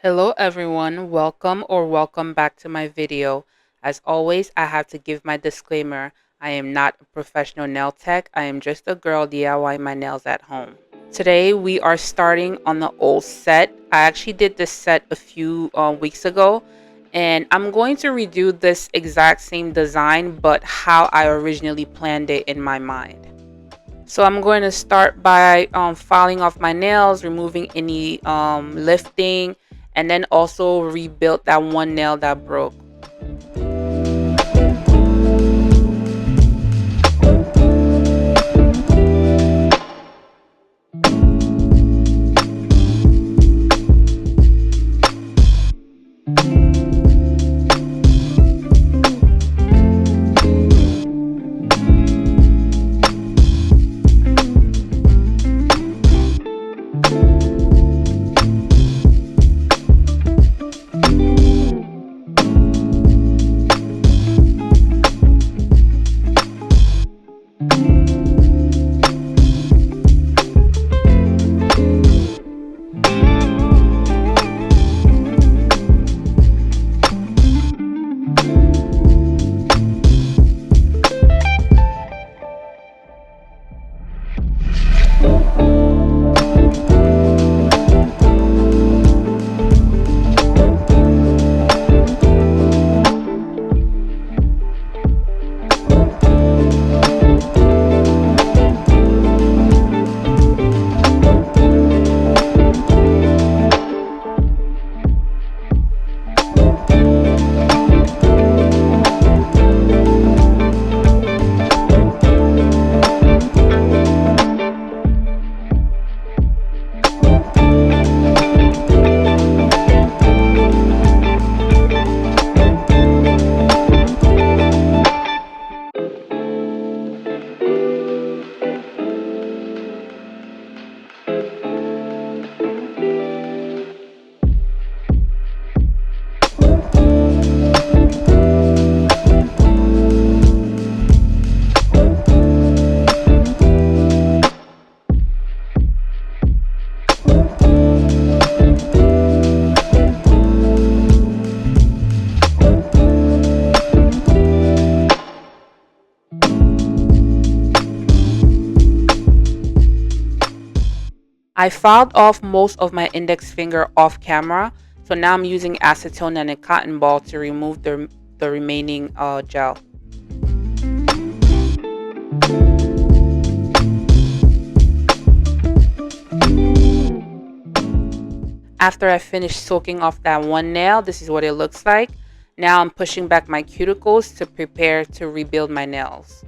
Hello everyone, welcome back to my video. As always, I have to give my disclaimer. I am not a professional nail tech. I am just a girl DIY my nails at home. Today we are starting on the old set. I actually did this set a few weeks ago, and I'm going to redo this exact same design but how I originally planned it in my mind. So I'm going to start by filing off my nails, removing any lifting, and then also rebuild that one nail that broke. I filed off most of my index finger off camera, so now I'm using acetone and a cotton ball to remove the remaining gel. After I finish soaking off that one nail, this is what it looks like. Now I'm pushing back my cuticles to prepare to rebuild my nails.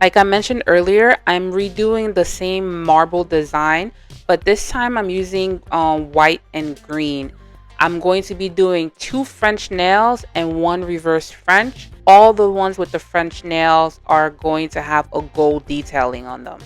Like I mentioned earlier, I'm redoing the same marble design, but this time I'm using white and green. I'm going to be doing two French nails and one reverse French. All the ones with the French nails are going to have a gold detailing on them.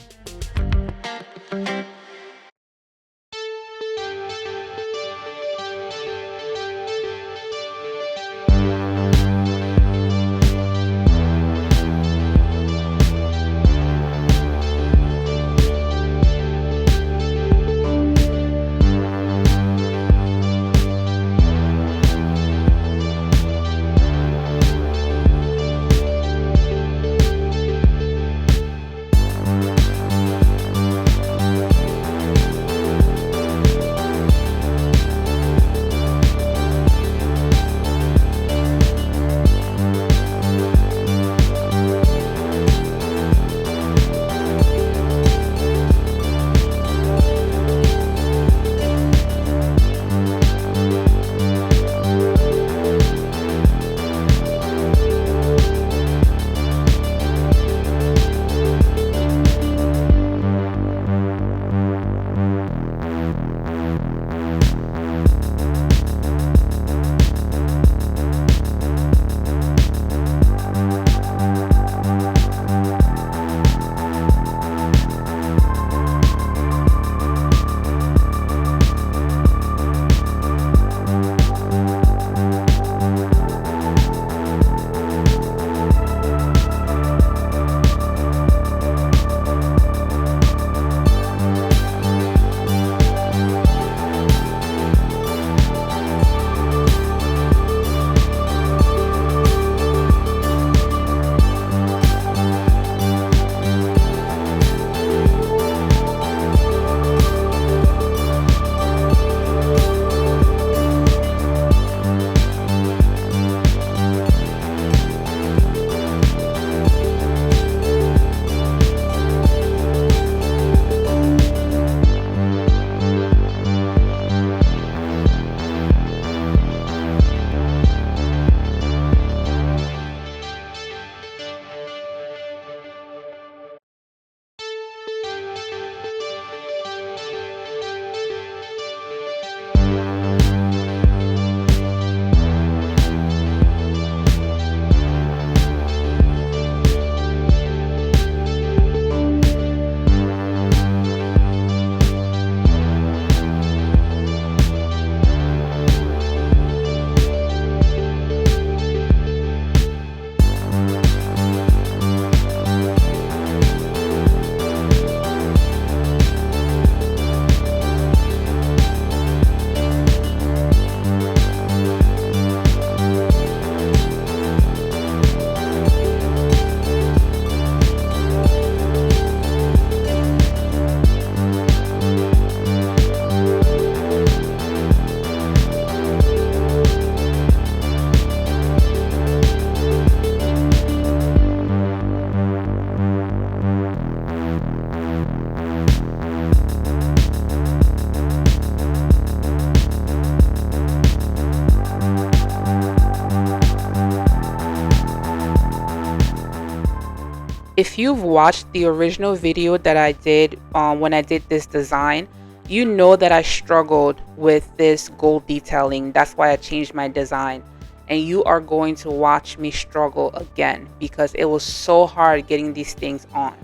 If you've watched the original video that I did when I did this design, you know that I struggled with this gold detailing. That's why I changed my design. And you are going to watch me struggle again because it was so hard getting these things on.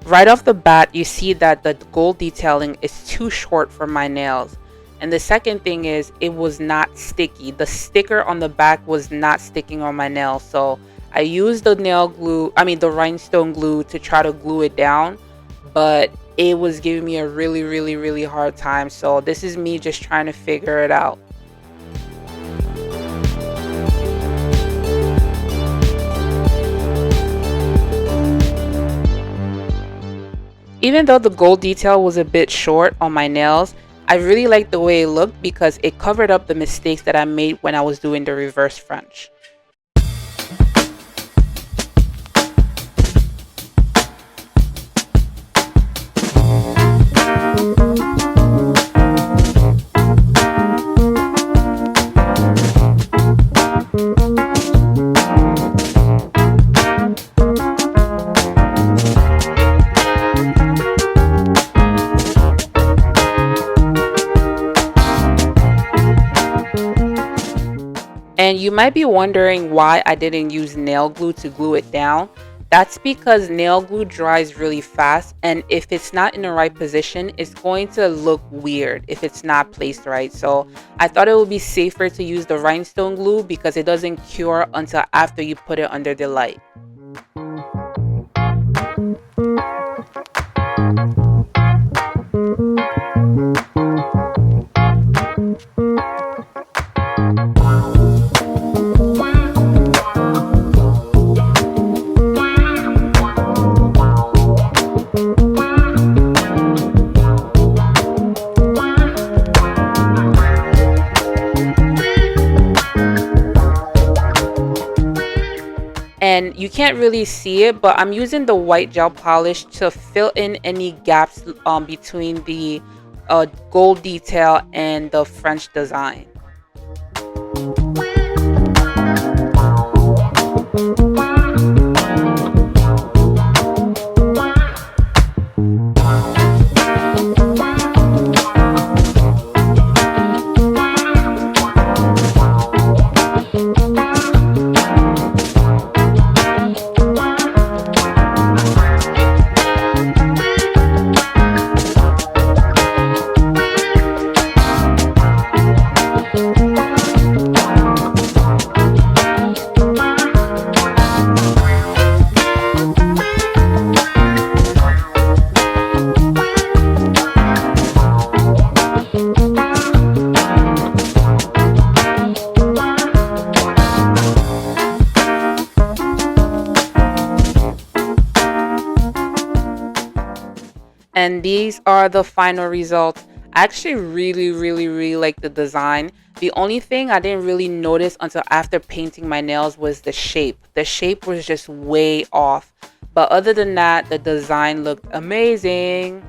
Right off the bat, you see that the gold detailing is too short for my nails. And the second thing is it was not sticky. The sticker on the back was not sticking on my nails. So I used the the rhinestone glue to try to glue it down, but it was giving me a really hard time. So this is me just trying to figure it out. Even though the gold detail was a bit short on my nails, I really liked the way it looked because it covered up the mistakes that I made when I was doing the reverse French. you might be wondering why I didn't use nail glue to glue it down. That's because nail glue dries really fast, and if it's not in the right position, it's going to look weird if it's not placed right. So I thought it would be safer to use the rhinestone glue because it doesn't cure until after you put it under the light. And you can't really see it, but I'm using the white gel polish to fill in any gaps between the gold detail and the French design. And these are the final results. I actually really like the design. The only thing I didn't really notice until after painting my nails was the shape. The shape was just way off. But other than that, the design looked amazing.